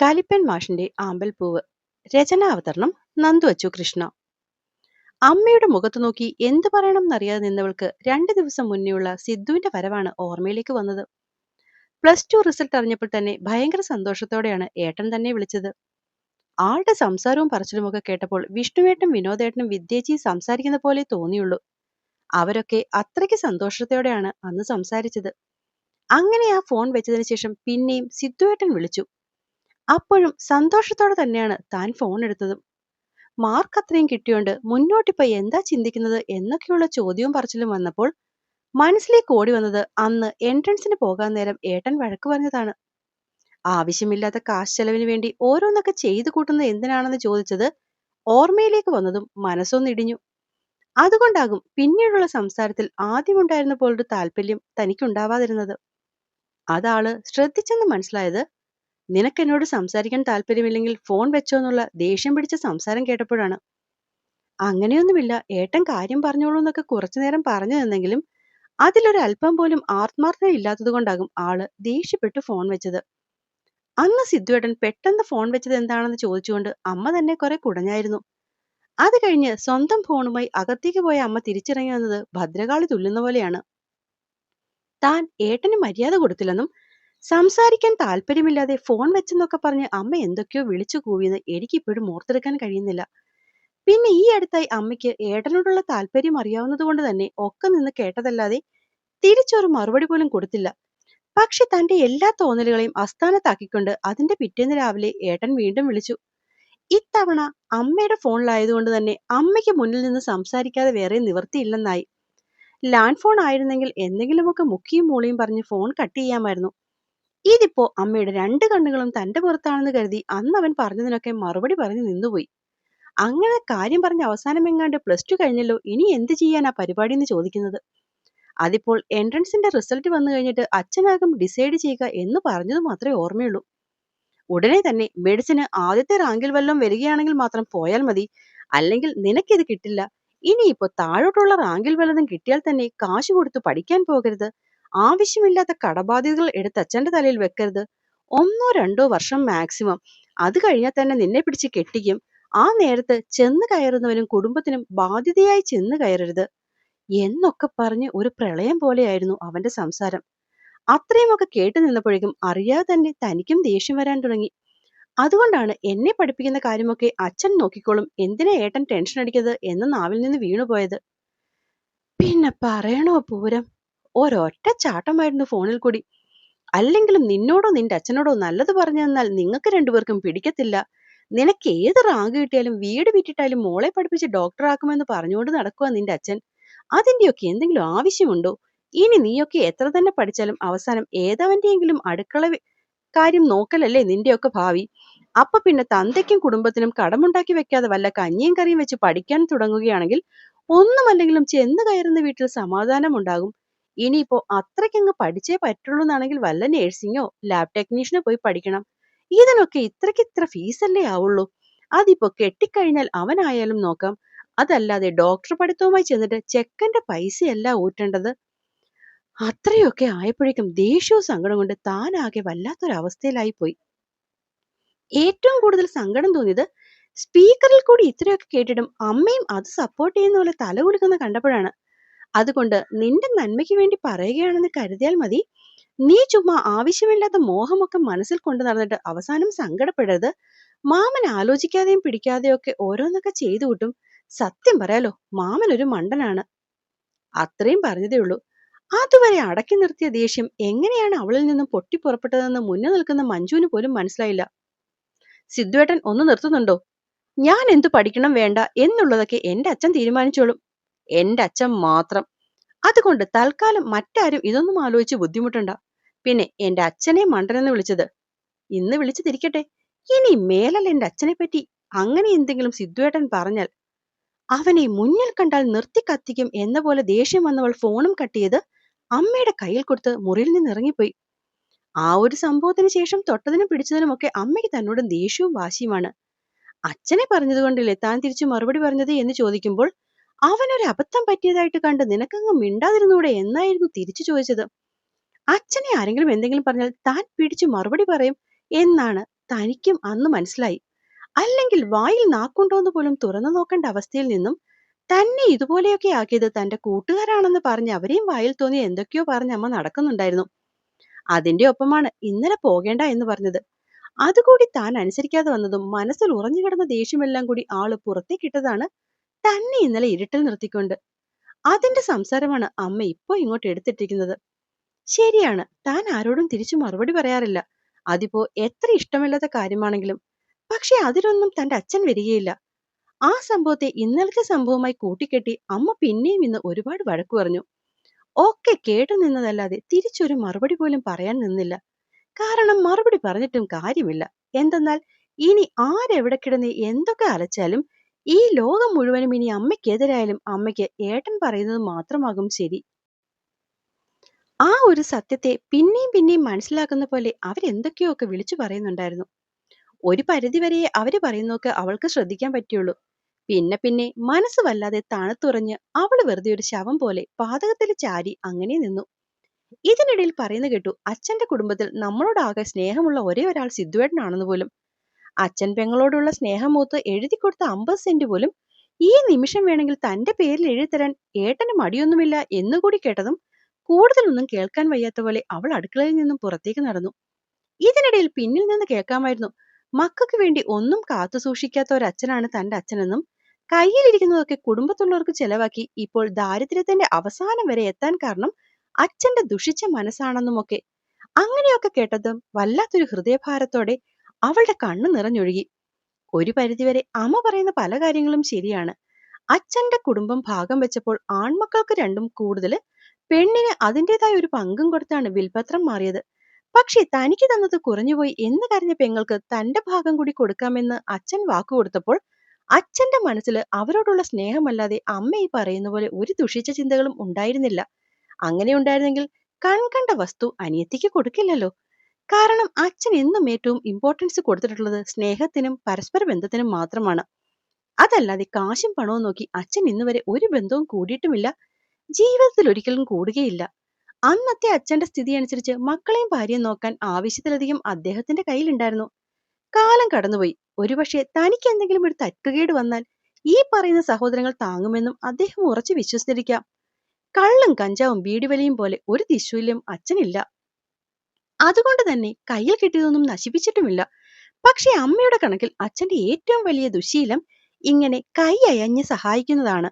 കലിപ്പൻ മാഷിന്റെ ആമ്പൽപ്പൂവ്. രചനാവതരണം നന്ദു അച്ചു കൃഷ്ണ. അമ്മയുടെ മുഖത്ത് നോക്കി എന്തു പറയണമെന്നറിയാതെ നിന്നവൾക്ക് 2 ദിവസം മുന്നേയുള്ള സിദ്ധുവിന്റെ വരവാണ് ഓർമ്മയിലേക്ക് വന്നത്. +2 റിസൾട്ട് അറിഞ്ഞപ്പോൾ തന്നെ ഭയങ്കര സന്തോഷത്തോടെയാണ് ഏട്ടൻ തന്നെ വിളിച്ചത്. ആളുടെ സംസാരവും പറച്ചിലുമൊക്കെ കേട്ടപ്പോൾ വിഷ്ണുവേട്ടനും വിനോദേട്ടനും വിദ്യേച്ചി സംസാരിക്കുന്ന പോലെ തോന്നിയുള്ളൂ. അവരൊക്കെ അത്രയ്ക്ക് സന്തോഷത്തോടെയാണ് അന്ന് സംസാരിച്ചത്. അങ്ങനെ ആ ഫോൺ വെച്ചതിന് ശേഷം പിന്നെയും സിദ്ധുവേട്ടൻ വിളിച്ചു. അപ്പോഴും സന്തോഷത്തോടെ തന്നെയാണ് താൻ ഫോൺ എടുത്തതും. മാർക്ക് അത്രയും കിട്ടിയോണ്ട് മുന്നോട്ടിപ്പോ എന്താ ചിന്തിക്കുന്നത് എന്നൊക്കെയുള്ള ചോദ്യവും പറച്ചിലും വന്നപ്പോൾ മനസ്സിലേക്ക് ഓടി വന്നത് അന്ന് എൻട്രൻസിന് പോകാൻ നേരം ഏട്ടൻ വഴക്ക് പറഞ്ഞതാണ്. ആവശ്യമില്ലാത്ത കാശ് ചെലവിന് വേണ്ടി ഓരോന്നൊക്കെ ചെയ്തു കൂട്ടുന്നത് എന്തിനാണെന്ന് ചോദിച്ചത് ഓർമ്മയിലേക്ക് വന്നതും മനസ്സൊന്നിടിഞ്ഞു. അതുകൊണ്ടാകും പിന്നീടുള്ള സംസാരത്തിൽ ആദ്യമുണ്ടായിരുന്ന പോലൊരു താല്പര്യം തനിക്കുണ്ടാവാതിരുന്നത്. അതാള് ശ്രദ്ധിച്ചെന്ന് മനസ്സിലായത് നിനക്കെന്നോട് സംസാരിക്കാൻ താല്പര്യമില്ലെങ്കിൽ ഫോൺ വെച്ചോന്നുള്ള ദേഷ്യം പിടിച്ച സംസാരം കേട്ടപ്പോഴാണ്. അങ്ങനെയൊന്നുമില്ല, ഏട്ടൻ കാര്യം പറഞ്ഞോളൂ എന്നൊക്കെ കുറച്ചുനേരം പറഞ്ഞു തന്നെങ്കിലും അതിലൊരല്പം പോലും ആത്മാർത്ഥത ഇല്ലാത്തതുകൊണ്ടാകും ആള് ദേഷ്യപ്പെട്ടു ഫോൺ വെച്ചത്. അന്ന് സിദ്ധുവേട്ടൻ പെട്ടെന്ന് ഫോൺ വെച്ചത് എന്താണെന്ന് ചോദിച്ചുകൊണ്ട് അമ്മ തന്നെ കുറെ കുടഞ്ഞായിരുന്നു. അത് കഴിഞ്ഞ് സ്വന്തം ഫോണുമായി അകത്തേക്ക് പോയ അമ്മ തിരിച്ചിറങ്ങി വന്നത് ഭദ്രകാളി തുള്ളുന്ന പോലെയാണ്. താൻ ഏട്ടന് മര്യാദ കൊടുത്തില്ലെന്നും സംസാരിക്കാൻ താല്പര്യമില്ലാതെ ഫോൺ വെച്ചെന്നൊക്കെ പറഞ്ഞ് അമ്മ എന്തൊക്കെയോ വിളിച്ചു കൂവിയെന്ന് എനിക്കിപ്പോഴും ഓർത്തെടുക്കാൻ കഴിയുന്നില്ല. പിന്നെ ഈ അടുത്തായി അമ്മയ്ക്ക് ഏട്ടനോടുള്ള താല്പര്യം അറിയാവുന്നത് കൊണ്ട് തന്നെ ഒക്കെ നിന്ന് കേട്ടതല്ലാതെ തിരിച്ചൊരു മറുപടി പോലും കൊടുത്തില്ല. പക്ഷെ തന്റെ എല്ലാ തോന്നലുകളെയും അസ്ഥാനത്താക്കിക്കൊണ്ട് അതിന്റെ പിറ്റേന്ന് രാവിലെ ഏട്ടൻ വീണ്ടും വിളിച്ചു. ഇത്തവണ അമ്മയുടെ ഫോണിലായതുകൊണ്ട് തന്നെ അമ്മയ്ക്ക് മുന്നിൽ നിന്ന് സംസാരിക്കാതെ വേറെ നിവൃത്തിയില്ലെന്നായി. ലാൻഡ് ഫോൺ ആയിരുന്നെങ്കിൽ എന്തെങ്കിലുമൊക്കെ മുക്കിയും മൂളിയും പറഞ്ഞ് ഫോൺ കട്ട് ചെയ്യാമായിരുന്നു. ഇതിപ്പോ അമ്മയുടെ 2 കണ്ണുകളും തന്റെ പുറത്താണെന്ന് കരുതി അന്ന് അവൻ പറഞ്ഞതിനൊക്കെ മറുപടി പറഞ്ഞു നിന്നുപോയി. അങ്ങനെ കാര്യം പറഞ്ഞ അവസാനം എങ്ങാണ്ട് +2 കഴിഞ്ഞല്ലോ, ഇനി എന്ത് ചെയ്യാനാ പരിപാടി എന്ന് ചോദിക്കുന്നത്. അതിപ്പോൾ എൻട്രൻസിന്റെ റിസൾട്ട് വന്നു കഴിഞ്ഞിട്ട് അച്ഛനാകും ഡിസൈഡ് ചെയ്യുക എന്ന് പറഞ്ഞത് മാത്രമേ ഓർമ്മയുള്ളൂ. ഉടനെ തന്നെ മെഡിസിന് ആദ്യത്തെ റാങ്കിൽ വല്ലതും വരികയാണെങ്കിൽ മാത്രം പോയാൽ മതി, അല്ലെങ്കിൽ നിനക്കിത് കിട്ടില്ല. ഇനിയിപ്പോ താഴോട്ടുള്ള റാങ്കിൽ വല്ലതും കിട്ടിയാൽ തന്നെ കാശ് കൊടുത്ത് പഠിക്കാൻ പോകരുത്. ആവശ്യമില്ലാത്ത കടബാധ്യതകൾ എടുത്ത് അച്ഛന്റെ തലയിൽ വെക്കരുത്. 1-2 വർഷം മാക്സിമം. അത് കഴിഞ്ഞാൽ തന്നെ നിന്നെ പിടിച്ച് കെട്ടിക്കും. ആ നേരത്ത് ചെന്ന് കയറുന്നവനും കുടുംബത്തിനും ബാധ്യതയായി ചെന്ന് കയറരുത് എന്നൊക്കെ പറഞ്ഞ് ഒരു പ്രളയം പോലെയായിരുന്നു അവന്റെ സംസാരം. അത്രയുമൊക്കെ കേട്ടു നിന്നപ്പോഴേക്കും അറിയാതെ തന്നെ തനിക്കും ദേഷ്യം വരാൻ തുടങ്ങി. അതുകൊണ്ടാണ് എന്നെ പഠിപ്പിക്കുന്ന കാര്യമൊക്കെ അച്ഛൻ നോക്കിക്കോളും, എന്തിനാ ഏട്ടൻ ടെൻഷൻ അടിക്കുന്നത് എന്ന് നാവിൽ നിന്ന് വീണുപോയത്. പിന്നെ പറയണോ പൂരം, ഒരൊറ്റ ചാട്ടമായിരുന്നു ഫോണിൽ കൂടി. അല്ലെങ്കിലും നിന്നോടോ നിന്റെ അച്ഛനോടോ നല്ലത് പറഞ്ഞു തന്നാൽ നിങ്ങൾക്ക് 2 പേർക്കും പിടിക്കത്തില്ല. നിനക്ക് ഏത് റാങ്ക് കിട്ടിയാലും വീട് വിറ്റിട്ടാലും മോളെ പഠിപ്പിച്ച് ഡോക്ടറാക്കുമെന്ന് പറഞ്ഞുകൊണ്ട് നടക്കുക നിന്റെ അച്ഛൻ. അതിന്റെയൊക്കെ എന്തെങ്കിലും ആവശ്യമുണ്ടോ? ഇനി നീയൊക്കെ എത്ര തന്നെ പഠിച്ചാലും അവസാനം ഏതവന്റെയെങ്കിലും അടുക്കള കാര്യം നോക്കലല്ലേ നിന്റെയൊക്കെ ഭാവി. അപ്പൊ പിന്നെ തന്തയ്ക്കും കുടുംബത്തിനും കടമുണ്ടാക്കി വെക്കാതെ വല്ല കഞ്ഞിയും കറിയും വെച്ച് പഠിക്കാൻ തുടങ്ങുകയാണെങ്കിൽ ഒന്നുമല്ലെങ്കിലും ചെന്ന് കയറുന്ന വീട്ടിൽ സമാധാനം ഉണ്ടാകും. ഇനിയിപ്പോ അത്രയ്ക്കങ്ങ് പഠിച്ചേ പറ്റുള്ളൂ എന്നാണെങ്കിൽ വല്ല നേഴ്സിങ്ങോ ലാബ് ടെക്നീഷ്യനോ പോയി പഠിക്കണം. ഇതിനൊക്കെ ഇത്ര ഫീസല്ലേ ആവുള്ളൂ. അതിപ്പോ കെട്ടിക്കഴിഞ്ഞാൽ അവനായാലും നോക്കാം. അതല്ലാതെ ഡോക്ടർ പഠിത്തവുമായി ചെന്നിട്ട് ചെക്കന്റെ പൈസയല്ല ഊറ്റേണ്ടത്. അത്രയൊക്കെ ആയപ്പോഴേക്കും ദേഷ്യവും സങ്കടം കൊണ്ട് താനാകെ വല്ലാത്തൊരവസ്ഥയിലായി പോയി. ഏറ്റവും കൂടുതൽ സങ്കടം തോന്നിയത് സ്പീക്കറിൽ കൂടി ഇത്രയൊക്കെ കേട്ടിട്ടും അമ്മയും അത് സപ്പോർട്ട് ചെയ്യുന്ന പോലെ തല കുലുക്കുന്ന കണ്ടപ്പോഴാണ്. അതുകൊണ്ട് നിന്റെ നന്മയ്ക്ക് വേണ്ടി പറയുകയാണെന്ന് കരുതിയാൽ മതി. നീ ചുമ്മാ ആവശ്യമില്ലാത്ത മോഹമൊക്കെ മനസ്സിൽ കൊണ്ടു നടന്നിട്ട് അവസാനം സങ്കടപ്പെടരുത്. മാമൻ ആലോചിക്കാതെയും പിടിക്കാതെയും ഒക്കെ ഓരോന്നൊക്കെ ചെയ്തു കൂട്ടും. സത്യം പറയാലോ, മാമൻ ഒരു മണ്ടനാണ്. അത്രയും പറഞ്ഞതേ ഉള്ളൂ. അതുവരെ അടക്കി നിർത്തിയ ദേഷ്യം എങ്ങനെയാണ് അവളിൽ നിന്നും പൊട്ടിപ്പുറപ്പെട്ടതെന്ന് മുന്നിൽ നിൽക്കുന്ന മഞ്ജുവിന് പോലും മനസ്സിലായില്ല. സിദ്ധുവേട്ടൻ ഒന്ന് നിർത്തുന്നുണ്ടോ? ഞാൻ എന്തു പഠിക്കണം വേണ്ട എന്നുള്ളതൊക്കെ എന്റെ അച്ഛൻ തീരുമാനിച്ചോളും. എന്റെ അച്ഛൻ മാത്രം. അതുകൊണ്ട് തൽക്കാലം മറ്റാരും ഇതൊന്നും ആലോചിച്ച് ബുദ്ധിമുട്ടണ്ട. പിന്നെ എന്റെ അച്ഛനെ മണ്ടനെന്ന് വിളിച്ചത് ഇന്ന് വിളിച്ചതിരിക്കട്ടെ. ഇനി മേലൽ എന്റെ അച്ഛനെ പറ്റി അങ്ങനെ എന്തെങ്കിലും സിദ്ധുവേട്ടൻ പറഞ്ഞാൽ അവനെ മുന്നിൽ കണ്ടാൽ നിർത്തി കത്തിക്കും എന്ന പോലെ ദേഷ്യം വന്നവൾ ഫോണും കട്ട് ചെയ്ത് അമ്മയുടെ കയ്യിൽ കൊടുത്ത് മുറിയിൽ നിന്ന് ഇറങ്ങിപ്പോയി. ആ ഒരു സംഭവത്തിന് ശേഷം തൊട്ടതിനും പിടിച്ചതിനും ഒക്കെ അമ്മയ്ക്ക് തന്നോട് ദേഷ്യവും വാശിയുമാണ്. അച്ഛനെ പറഞ്ഞതുകൊണ്ടല്ലേ താൻ തിരിച്ചു മറുപടി പറഞ്ഞത് എന്ന് ചോദിക്കുമ്പോൾ അവനൊരു അബദ്ധം പറ്റിയതായിട്ട് കണ്ട് നിനക്കങ്ങ് മിണ്ടാതിരുന്നൂടെ എന്നായിരുന്നു തിരിച്ചു ചോദിച്ചത്. അച്ഛനെ ആരെങ്കിലും എന്തെങ്കിലും പറഞ്ഞാൽ താൻ പിടിച്ചു മറുപടി പറയും എന്നാണ് തനിക്കും അന്ന് മനസ്സിലായി. അല്ലെങ്കിൽ വായിൽ നാക്കുണ്ടോന്ന് പോലും തുറന്നു നോക്കേണ്ട അവസ്ഥയിൽ നിന്നും തന്നെ ഇതുപോലെയൊക്കെ ആക്കിയത് തന്റെ കൂട്ടുകാരാണെന്ന് പറഞ്ഞ് അവരെയും വായിൽ തോന്നി എന്തൊക്കെയോ പറഞ്ഞ് അമ്മ നടക്കുന്നുണ്ടായിരുന്നു. അതിന്റെ ഒപ്പമാണ് ഇന്നലെ പോകേണ്ട എന്ന് പറഞ്ഞത്. അതുകൂടി താൻ അനുസരിക്കാതെ വന്നതും മനസ്സിൽ ഉറഞ്ഞുകിടന്ന ദേഷ്യമെല്ലാം കൂടി ആള് പുറത്തേക്കിട്ടതാണ് തന്നെ ഇന്നലെ ഇരുട്ടിൽ നിർത്തിക്കൊണ്ട്. അതിന്റെ സംസാരമാണ് അമ്മ ഇപ്പോ ഇങ്ങോട്ട് എടുത്തിട്ടിരിക്കുന്നത്. ശരിയാണ്, താൻ ആരോടും തിരിച്ചു മറുപടി പറയാറില്ല. അതിപ്പോ എത്ര ഇഷ്ടമില്ലാത്ത കാര്യമാണെങ്കിലും. പക്ഷെ അതിലൊന്നും തന്റെ അച്ഛൻ വരികയില്ല. ആ സംഭവത്തെ ഇന്നലത്തെ സംഭവമായി കൂട്ടിക്കെട്ടി അമ്മ പിന്നെയും ഇന്ന് ഒരുപാട് വഴക്കു പറഞ്ഞു. ഒക്കെ കേട്ടു നിന്നതല്ലാതെ തിരിച്ചൊരു മറുപടി പോലും പറയാൻ നിന്നില്ല. കാരണം മറുപടി പറഞ്ഞിട്ടും കാര്യമില്ല. എന്തെന്നാൽ ഇനി ആരെവിടെ കിടന്ന് എന്തൊക്കെ അലച്ചാലും ഈ ലോകം മുഴുവനും ഇനി അമ്മയ്ക്കെതിരായാലും അമ്മയ്ക്ക് ഏട്ടൻ പറയുന്നത് മാത്രമാകും ശരി. ആ ഒരു സത്യത്തെ പിന്നെയും പിന്നെയും മനസ്സിലാക്കുന്ന പോലെ അവരെന്തൊക്കെയോ ഒക്കെ വിളിച്ചു പറയുന്നുണ്ടായിരുന്നു. ഒരു പരിധിവരെ അവര് പറയുന്നതൊക്കെ അവൾക്ക് ശ്രദ്ധിക്കാൻ പറ്റുള്ളൂ. പിന്നെ പിന്നെ മനസ്സ് വല്ലാതെ തണുത്തുറഞ്ഞ് അവള് വെറുതെ ഒരു ശവം പോലെ പാതകത്തിൽ ചാരി അങ്ങനെ നിന്നു. ഇതിനിടയിൽ പറയുന്ന കേട്ടു, അച്ഛന്റെ കുടുംബത്തിൽ നമ്മളോടാകെ സ്നേഹമുള്ള ഒരേ ഒരാൾ സിദ്ധുവേട്ടനാണെന്ന് പോലും. അച്ഛൻ പെങ്ങളോടുള്ള സ്നേഹമൂത്ത് എഴുതി കൊടുത്ത 50 സെന്റ് പോലും ഈ നിമിഷം വേണമെങ്കിൽ തന്റെ പേരിൽ എഴുതിത്തരാൻ ഏട്ടന് മടിയൊന്നുമില്ല എന്നുകൂടി കേട്ടതും കൂടുതലൊന്നും കേൾക്കാൻ വയ്യാത്ത പോലെ അവൾ അടുക്കളയിൽ നിന്നും പുറത്തേക്ക് നടന്നു. ഇതിനിടയിൽ പിന്നിൽ നിന്ന് കേൾക്കാമായിരുന്നു, മക്കൾക്ക് വേണ്ടി ഒന്നും കാത്തു സൂക്ഷിക്കാത്ത ഒരച്ഛനാണ് തന്റെ അച്ഛനെന്നും കയ്യിലിരിക്കുന്നതൊക്കെ കുടുംബത്തുള്ളവർക്ക് ചെലവാക്കി ഇപ്പോൾ ദാരിദ്ര്യത്തിന്റെ അവസാനം വരെ എത്താൻ കാരണം അച്ഛന്റെ ദുഷിച്ച മനസ്സാണെന്നുമൊക്കെ. അങ്ങനെയൊക്കെ കേട്ടതും വല്ലാത്തൊരു ഹൃദയഭാരത്തോടെ അവളുടെ കണ്ണു നിറഞ്ഞൊഴുകി. ഒരു പരിധിവരെ അമ്മ പറയുന്ന പല കാര്യങ്ങളും ശരിയാണ്. അച്ഛന്റെ കുടുംബം ഭാഗം വെച്ചപ്പോൾ ആൺമക്കൾക്ക് രണ്ടും കൂടുതൽ പെണ്ണിന് അതിൻ്റെതായ ഒരു പങ്കും കൊടുത്താണ് വിൽപത്രം മാറിയത്. പക്ഷെ തനിക്ക് തന്നത് കുറഞ്ഞുപോയി എന്ന് കരഞ്ഞ പെങ്ങൾക്ക് തന്റെ ഭാഗം കൂടി കൊടുക്കാമെന്ന് അച്ഛൻ വാക്കുകൊടുത്തപ്പോൾ അച്ഛന്റെ മനസ്സിൽ അവരോടുള്ള സ്നേഹമല്ലാതെ അമ്മ ഈ പറയുന്ന പോലെ ഒരു ദുഷിച്ച ചിന്തകളും ഉണ്ടായിരുന്നില്ല. അങ്ങനെ ഉണ്ടായിരുന്നെങ്കിൽ കൺകണ്ട വസ്തു അനിയത്തിക്ക് കൊടുക്കില്ലല്ലോ. കാരണം അച്ഛൻ എന്നും ഏറ്റവും ഇമ്പോർട്ടൻസ് കൊടുത്തിട്ടുള്ളത് സ്നേഹത്തിനും പരസ്പര ബന്ധത്തിനും മാത്രമാണ്. അതല്ലാതെ കാശും പണവും നോക്കി അച്ഛൻ ഇന്നുവരെ ഒരു ബന്ധവും കൂടിയിട്ടുമില്ല, ജീവിതത്തിൽ ഒരിക്കലും കൂടുകയില്ല. അന്നത്തെ അച്ഛന്റെ സ്ഥിതി അനുസരിച്ച് മക്കളെയും ഭാര്യയും നോക്കാൻ ആവശ്യത്തിലധികം അദ്ദേഹത്തിന്റെ കയ്യിലുണ്ടായിരുന്നു. കാലം കടന്നുപോയി. ഒരുപക്ഷെ തനിക്ക് എന്തെങ്കിലും ഒരു തട്ടുകേട് വന്നാൽ ഈ പറയുന്ന സഹോദരങ്ങൾ താങ്ങുമെന്നും അദ്ദേഹം ഉറച്ചു വിശ്വസിച്ചിരിക്കാം. കള്ളും കഞ്ചാവും ബീഡിവലിയും പോലെ ഒരു ദിശയിലും അച്ഛനില്ല. അതുകൊണ്ട് തന്നെ കയ്യിൽ കിട്ടിയതൊന്നും നശിപ്പിച്ചിട്ടുമില്ല. പക്ഷെ അമ്മയുടെ കണക്കിൽ അച്ഛന്റെ ഏറ്റവും വലിയ ദുശീലം ഇങ്ങനെ കൈ അയഞ്ഞ് സഹായിക്കുന്നതാണ്.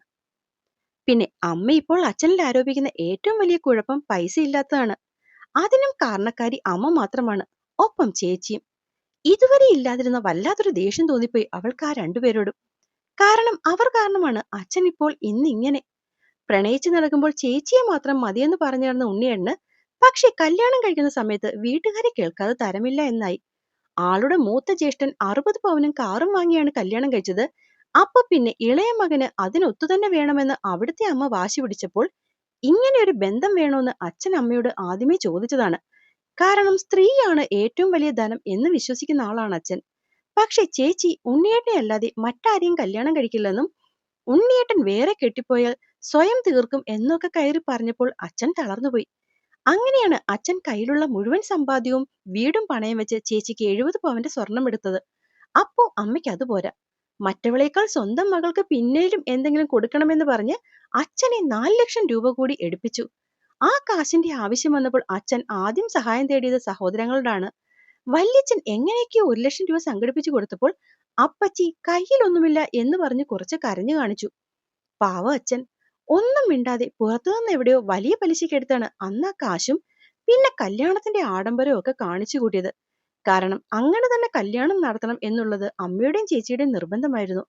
പിന്നെ അമ്മ ഇപ്പോൾ അച്ഛനിൽ ആരോപിക്കുന്ന ഏറ്റവും വലിയ കുഴപ്പം പൈസ ഇല്ലാത്തതാണ്. അതിനും കാരണക്കാരി അമ്മ മാത്രമാണ്, ഒപ്പം ചേച്ചിയും. ഇതുവരെ ഇല്ലാതിരുന്ന വല്ലാത്തൊരു ദേഷ്യം തോന്നിപ്പോയി അവൾക്ക് ആ രണ്ടുപേരോടും. കാരണം അവർ കാരണമാണ് അച്ഛൻ ഇപ്പോൾ ഇന്നിങ്ങനെ. പ്രണയിച്ചു നടക്കുമ്പോൾ ചേച്ചിയെ മാത്രം മതിയെന്ന് പറഞ്ഞു നടന്ന ഉണ്ണിയേട്ടന് പക്ഷെ കല്യാണം കഴിക്കുന്ന സമയത്ത് വീട്ടുകാരെ കേൾക്കാതെ തരമില്ല എന്നായി. ആളുടെ മൂത്ത ജ്യേഷ്ഠൻ 60 പവനും കാറും വാങ്ങിയാണ് കല്യാണം കഴിച്ചത്. അപ്പൊ പിന്നെ ഇളയ മകന് അതിനൊത്തു തന്നെ വേണമെന്ന് അവിടുത്തെ അമ്മ വാശി പിടിച്ചപ്പോൾ ഇങ്ങനെ ഒരു ബന്ധം വേണോന്ന് അച്ഛൻ അമ്മയോട് ആദ്യമേ ചോദിച്ചതാണ്. കാരണം സ്ത്രീയാണ് ഏറ്റവും വലിയ ധനം എന്ന് വിശ്വസിക്കുന്ന ആളാണ് അച്ഛൻ. പക്ഷെ ചേച്ചി ഉണ്ണിയേട്ടനെ അല്ലാതെ മറ്റാരെയും കല്യാണം കഴിക്കില്ലെന്നും ഉണ്ണിയേട്ടൻ വേറെ കെട്ടിപ്പോയാൽ സ്വയം തീർക്കും എന്നൊക്കെ കയറി പറഞ്ഞപ്പോൾ അച്ഛൻ തളർന്നുപോയി. അങ്ങനെയാണ് അച്ഛൻ കയ്യിലുള്ള മുഴുവൻ സമ്പാദ്യവും വീടും പണയം വെച്ച് ചേച്ചിക്ക് 70 പവന്റെ സ്വർണം എടുത്തത്. അപ്പോ അമ്മയ്ക്ക് അതുപോരാ, മറ്റവളേക്കാൾ സ്വന്തം മകൾക്ക് പിന്നേലും എന്തെങ്കിലും കൊടുക്കണമെന്ന് പറഞ്ഞ് അച്ഛനെ 4 ലക്ഷം രൂപ കൂടി എടുപ്പിച്ചു. ആ കാശിന്റെ ആവശ്യം വന്നപ്പോൾ അച്ഛൻ ആദ്യം സഹായം തേടിയത് സഹോദരങ്ങളോടാണ്. വല്യച്ഛൻ എങ്ങനെയൊക്കെയോ 1 ലക്ഷം രൂപ സംഘടിപ്പിച്ചു കൊടുത്തപ്പോൾ അപ്പച്ചി കയ്യിലൊന്നുമില്ല എന്ന് പറഞ്ഞ് കുറച്ച് കരഞ്ഞു കാണിച്ചു. പാവ അച്ഛൻ ഒന്നും മിണ്ടാതെ പുറത്തുനിന്ന് എവിടെയോ വലിയ പലിശക്കെടുത്താണ് അന്ന് ആ കാശും പിന്നെ കല്യാണത്തിന്റെ ആഡംബരവും ഒക്കെ കാണിച്ചു കൂട്ടിയത്. കാരണം അങ്ങനെ തന്നെ കല്യാണം നടത്തണം എന്നുള്ളത് അമ്മയുടെയും ചേച്ചിയുടെയും നിർബന്ധമായിരുന്നു.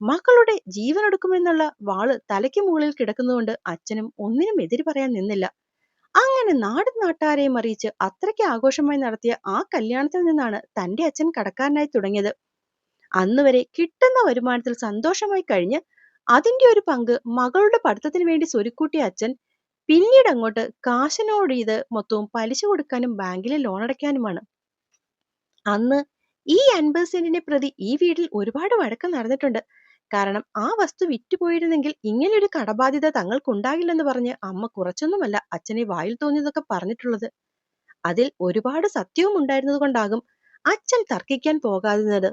മക്കളുടെ ജീവൻ എടുക്കുമെന്നുള്ള വാള് തലയ്ക്ക് മുകളിൽ കിടക്കുന്നതുകൊണ്ട് അച്ഛനും ഒന്നിനും എതിര് പറയാൻ നിന്നില്ല. അങ്ങനെ നാടും നാട്ടാരെയും അറിയിച്ച് അത്രയ്ക്ക് ആഘോഷമായി നടത്തിയ ആ കല്യാണത്തിൽ നിന്നാണ് തന്റെ അച്ഛൻ കടക്കാരനായി തുടങ്ങിയത്. അന്നുവരെ കിട്ടുന്ന വരുമാനത്തിൽ സന്തോഷമായി കഴിഞ്ഞ് അതിന്റെ ഒരു പങ്ക് മകളുടെ പഠിത്തത്തിന് വേണ്ടി സ്വരുക്കൂട്ടിയ അച്ഛൻ പിന്നീട് അങ്ങോട്ട് കാശിനോട് ഇത് മൊത്തവും പലിശ കൊടുക്കാനും ബാങ്കിലെ ലോൺ അടയ്ക്കാനുമാണ്. അന്ന് ഈ 50 സെന്റിനെ പ്രതി ഈ വീട്ടിൽ ഒരുപാട് വഴക്കം നടന്നിട്ടുണ്ട്. കാരണം ആ വസ്തു വിറ്റുപോയിരുന്നെങ്കിൽ ഇങ്ങനെയൊരു കടബാധ്യത തങ്ങൾക്കുണ്ടാകില്ലെന്ന് പറഞ്ഞ് അമ്മ കുറച്ചൊന്നുമല്ല അച്ഛനെ വായിൽ തോന്നിയതൊക്കെ പറഞ്ഞിട്ടുള്ളത്. അതിൽ ഒരുപാട് സത്യവും ഉണ്ടായിരുന്നത് കൊണ്ടാകും അച്ഛൻ തർക്കിക്കാൻ പോകാതിരുന്നത്.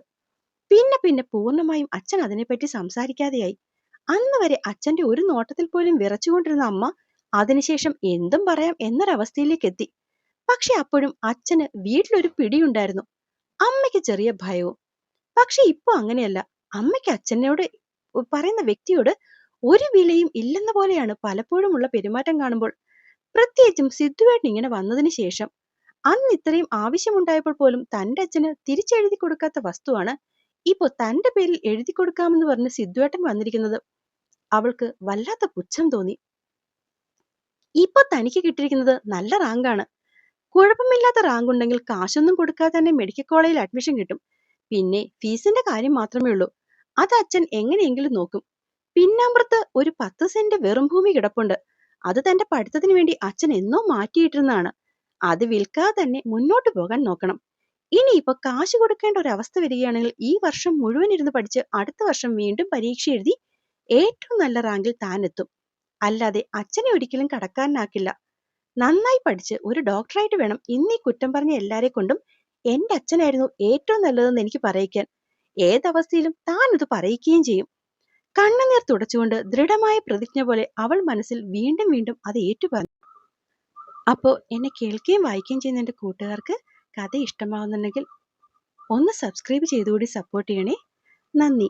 പിന്നെ പിന്നെ പൂർണ്ണമായും അച്ഛൻ അതിനെപ്പറ്റി സംസാരിക്കാതെയായി. അന്ന് വരെ അച്ഛന്റെ ഒരു നോട്ടത്തിൽ പോലും വിറച്ചുകൊണ്ടിരുന്ന അമ്മ അതിനുശേഷം എന്തും പറയാം എന്നൊരവസ്ഥയിലേക്ക് എത്തി. പക്ഷെ അപ്പോഴും അച്ഛന് വീട്ടിലൊരു പിടിയുണ്ടായിരുന്നു, അമ്മയ്ക്ക് ചെറിയ ഭയവും. പക്ഷെ ഇപ്പൊ അങ്ങനെയല്ല. അമ്മയ്ക്ക് അച്ഛനോട് പറയുന്ന വ്യക്തിയോട് ഒരു വിലയും ഇല്ലെന്ന പോലെയാണ് പലപ്പോഴും ഉള്ള പെരുമാറ്റം കാണുമ്പോൾ. പ്രത്യേകിച്ചും സിദ്ധുവേട്ടൻ ഇങ്ങനെ വന്നതിന് ശേഷം. അന്ന് ഇത്രയും ആവശ്യമുണ്ടായപ്പോൾ പോലും തന്റെ അച്ഛന് തിരിച്ചെഴുതി കൊടുക്കാത്ത വസ്തുവാണ് ഇപ്പൊ തന്റെ പേരിൽ എഴുതി കൊടുക്കാമെന്ന് പറഞ്ഞ് സിദ്ധുവേട്ടൻ വന്നിരിക്കുന്നത്. അവൾക്ക് വല്ലാത്ത പുച്ഛം തോന്നി. ഇപ്പൊ തനിക്ക് കിട്ടിയിരിക്കുന്നത് നല്ല റാങ്കാണ്. കുഴപ്പമില്ലാത്ത റാങ്ക് ഉണ്ടെങ്കിൽ കാശൊന്നും കൊടുക്കാതെ തന്നെ മെഡിക്കൽ കോളേജിൽ അഡ്മിഷൻ കിട്ടും. പിന്നെ ഫീസിന്റെ കാര്യം മാത്രമേ ഉള്ളൂ. അത് അച്ഛൻ എങ്ങനെയെങ്കിലും നോക്കും. പിന്നാമ്പുറത്ത് ഒരു 10 സെന്റ് വെറും ഭൂമി കിടപ്പുണ്ട്. അത് തന്റെ പഠിത്തത്തിന് വേണ്ടി അച്ഛൻ എന്നോ മാറ്റിയിട്ടിരുന്നതാണ്. അത് വിൽക്കാതെ തന്നെ മുന്നോട്ട് പോകാൻ നോക്കണം. ഇനിയിപ്പോ കാശ് കൊടുക്കേണ്ട ഒരു അവസ്ഥ വരികയാണെങ്കിൽ ഈ വർഷം മുഴുവൻ ഇരുന്ന് പഠിച്ച് അടുത്ത വർഷം വീണ്ടും പരീക്ഷ എഴുതി ഏറ്റവും നല്ല റാങ്കിൽ താൻ എത്തും. അല്ലാതെ അച്ഛനെ ഒരിക്കലും കടക്കാരനാക്കില്ല. നന്നായി പഠിച്ച് ഒരു ഡോക്ടറായിട്ട് വേണം ഇന്നീ കുറ്റം പറഞ്ഞ എല്ലാരെ കൊണ്ടും എന്റെ അച്ഛനായിരുന്നു ഏറ്റവും നല്ലതെന്ന് എനിക്ക് പറയിക്കാൻ. ഏതവസ്ഥയിലും താൻ ഇത് പറയിക്കുകയും ചെയ്യും. കണ്ണുനീർ തുടച്ചുകൊണ്ട് ദൃഢമായ പ്രതിജ്ഞ പോലെ അവൾ മനസ്സിൽ വീണ്ടും വീണ്ടും അത് ഏറ്റുപറഞ്ഞു. അപ്പോൾ എന്നെ കേൾക്കുകയും വായിക്കുകയും ചെയ്യുന്ന എൻ്റെ കൂട്ടുകാർക്ക് കഥ ഇഷ്ടമാവുന്നുണ്ടെങ്കിൽ ഒന്ന് സബ്സ്ക്രൈബ് ചെയ്തുകൂടി സപ്പോർട്ട് ചെയ്യണേ. നന്ദി.